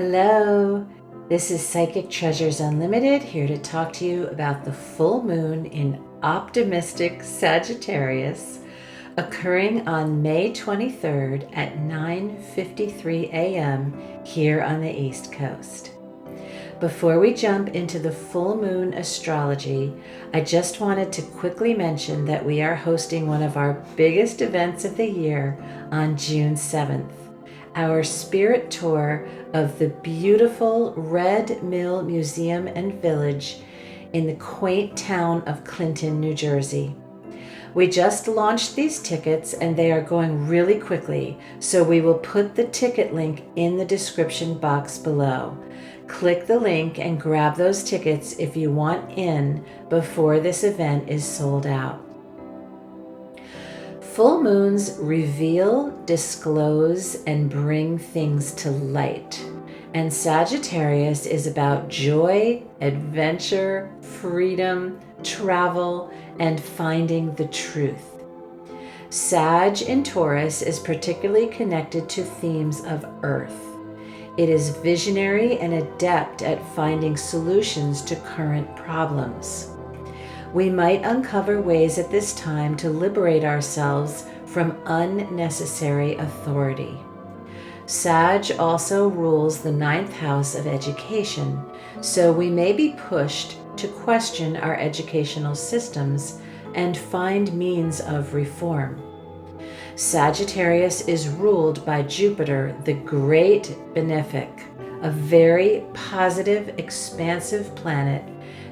Hello, this is Psychic Treasures Unlimited, here to talk to you about the full moon in optimistic Sagittarius occurring on May 23rd at 9:53 a.m. here on the East Coast. Before we jump into the full moon astrology, I just wanted to quickly mention that we are hosting one of our biggest events of the year on June 7th. Our spirit tour of the beautiful Red Mill Museum and Village in the quaint town of Clinton, New Jersey. We just launched these tickets and they are going really quickly, so we will put the ticket link in the description box below. Click the link and grab those tickets if you want in before this event is sold out. Full moons reveal, disclose, and bring things to light. And Sagittarius is about joy, adventure, freedom, travel, and finding the truth. Sag in Taurus is particularly connected to themes of earth. It is visionary and adept at finding solutions to current problems. We might uncover ways at this time to liberate ourselves from unnecessary authority. Sag also rules the 9th house of education, so we may be pushed to question our educational systems and find means of reform. Sagittarius is ruled by Jupiter, the great benefic, a very positive, expansive planet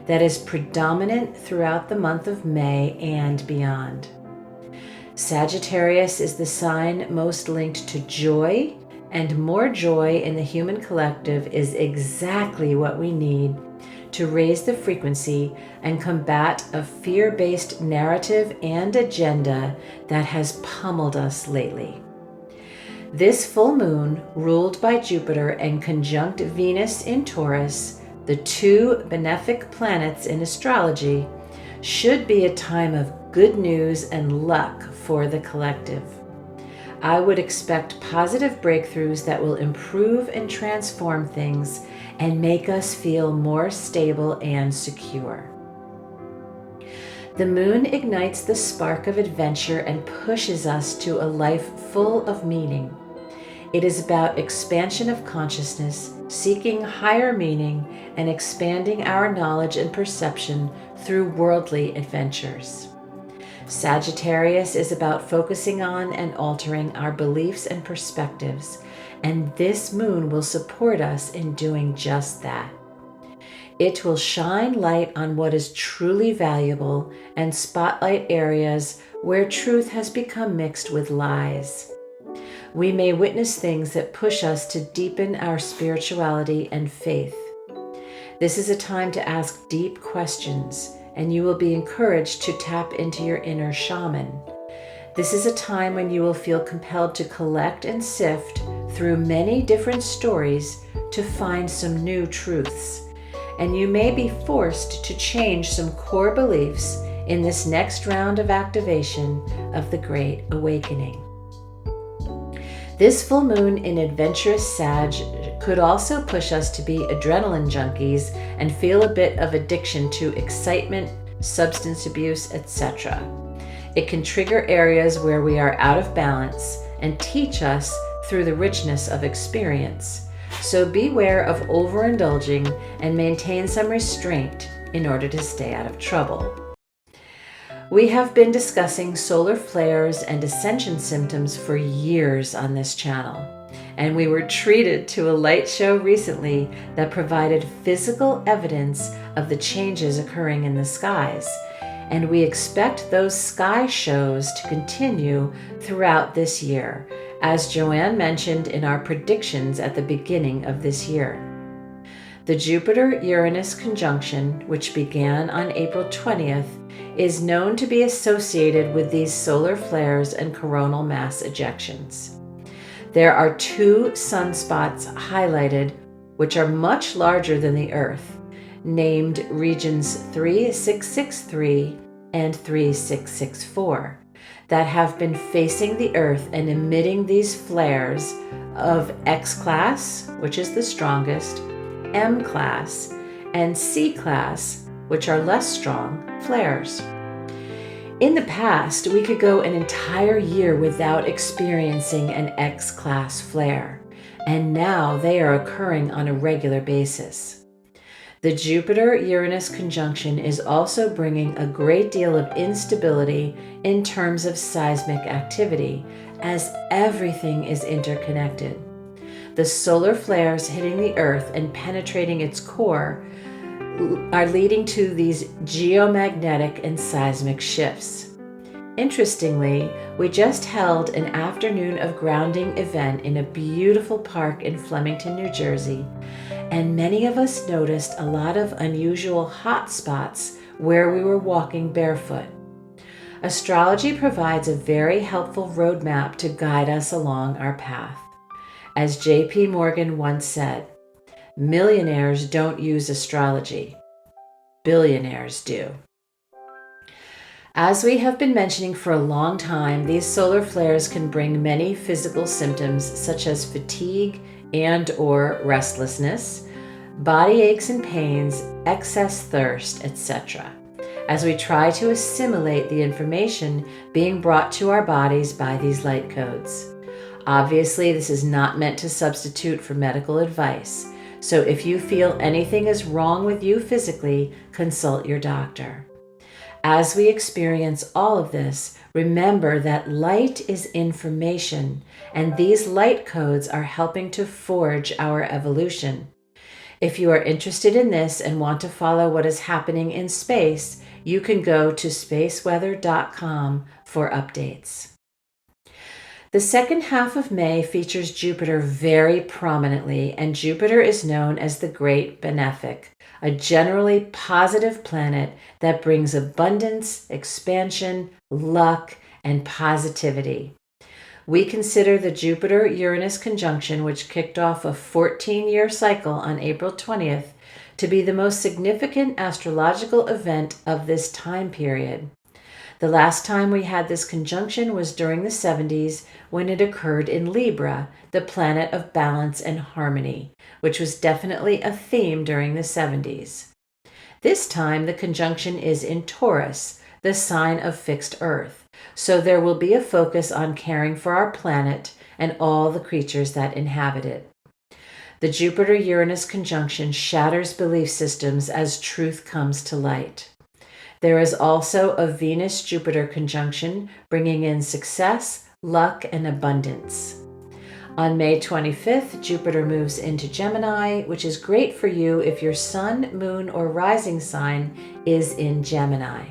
that is predominant throughout the month of May and beyond. Sagittarius is the sign most linked to joy, and more joy in the human collective is exactly what we need to raise the frequency and combat a fear-based narrative and agenda that has pummeled us lately. This full moon, ruled by Jupiter and conjunct Venus in Taurus, the two benefic planets in astrology, should be a time of good news and luck for the collective. I would expect positive breakthroughs that will improve and transform things and make us feel more stable and secure. The moon ignites the spark of adventure and pushes us to a life full of meaning. It is about expansion of consciousness, seeking higher meaning, and expanding our knowledge and perception through worldly adventures. Sagittarius is about focusing on and altering our beliefs and perspectives, and this moon will support us in doing just that. It will shine light on what is truly valuable and spotlight areas where truth has become mixed with lies. We may witness things that push us to deepen our spirituality and faith. This is a time to ask deep questions, and you will be encouraged to tap into your inner shaman. This is a time when you will feel compelled to collect and sift through many different stories to find some new truths, and you may be forced to change some core beliefs in this next round of activation of the Great Awakening. This full moon in adventurous Sag could also push us to be adrenaline junkies and feel a bit of addiction to excitement, substance abuse, etc. It can trigger areas where we are out of balance and teach us through the richness of experience. So beware of overindulging and maintain some restraint in order to stay out of trouble. We have been discussing solar flares and ascension symptoms for years on this channel, and we were treated to a light show recently that provided physical evidence of the changes occurring in the skies, and we expect those sky shows to continue throughout this year, as Joanne mentioned in our predictions at the beginning of this year. The Jupiter-Uranus conjunction, which began on April 20th, is known to be associated with these solar flares and coronal mass ejections. There are two sunspots highlighted, which are much larger than the Earth, named regions 3663 and 3664, that have been facing the Earth and emitting these flares of X class, which is the strongest, M class, and C class, which are less strong, flares. In the past, we could go an entire year without experiencing an X-class flare, and now they are occurring on a regular basis. The Jupiter-Uranus conjunction is also bringing a great deal of instability in terms of seismic activity, as everything is interconnected. The solar flares hitting the Earth and penetrating its core are leading to these geomagnetic and seismic shifts. Interestingly, we just held an afternoon of grounding event in a beautiful park in Flemington, New Jersey, and many of us noticed a lot of unusual hot spots where we were walking barefoot. Astrology provides a very helpful roadmap to guide us along our path. As J.P. Morgan once said, millionaires don't use astrology. Billionaires do. As we have been mentioning for a long time, these solar flares can bring many physical symptoms such as fatigue and/or restlessness, body aches and pains, excess thirst, etc., as we try to assimilate the information being brought to our bodies by these light codes. Obviously, this is not meant to substitute for medical advice. So if you feel anything is wrong with you physically, consult your doctor. As we experience all of this, remember that light is information, and these light codes are helping to forge our evolution. If you are interested in this and want to follow what is happening in space, you can go to spaceweather.com for updates. The second half of May features Jupiter very prominently, and Jupiter is known as the Great Benefic, a generally positive planet that brings abundance, expansion, luck, and positivity. We consider the Jupiter-Uranus conjunction, which kicked off a 14-year cycle on April 20th, to be the most significant astrological event of this time period. The last time we had this conjunction was during the 70s, when it occurred in Libra, the planet of balance and harmony, which was definitely a theme during the 70s. This time the conjunction is in Taurus, the sign of fixed Earth, so there will be a focus on caring for our planet and all the creatures that inhabit it. The Jupiter-Uranus conjunction shatters belief systems as truth comes to light. There is also a Venus-Jupiter conjunction, bringing in success, luck, and abundance. On May 25th, Jupiter moves into Gemini, which is great for you if your sun, moon, or rising sign is in Gemini.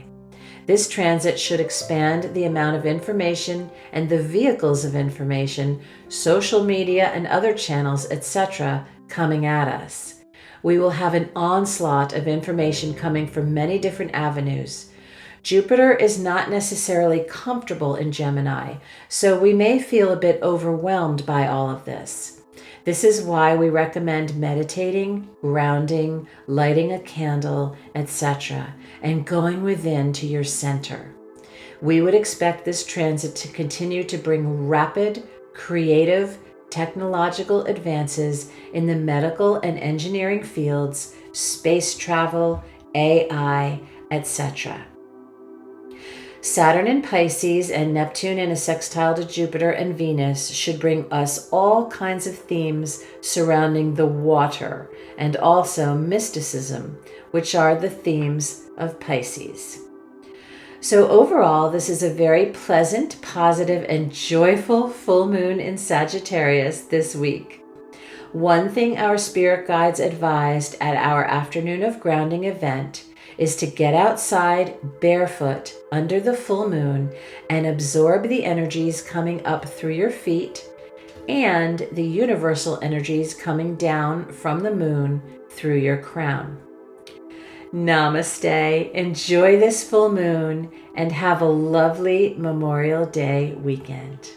This transit should expand the amount of information and the vehicles of information, social media and other channels, etc., coming at us. We will have an onslaught of information coming from many different avenues. Jupiter is not necessarily comfortable in Gemini, so we may feel a bit overwhelmed by all of this. This is why we recommend meditating, grounding, lighting a candle, etc., and going within to your center. We would expect this transit to continue to bring rapid, creative, technological advances in the medical and engineering fields, space travel, AI, etc. Saturn in Pisces and Neptune in a sextile to Jupiter and Venus should bring us all kinds of themes surrounding the water and also mysticism, which are the themes of Pisces. So overall, this is a very pleasant, positive, and joyful full moon in Sagittarius this week. One thing our spirit guides advised at our afternoon of grounding event is to get outside barefoot under the full moon and absorb the energies coming up through your feet and the universal energies coming down from the moon through your crown. Namaste. Enjoy this full moon and have a lovely Memorial Day weekend.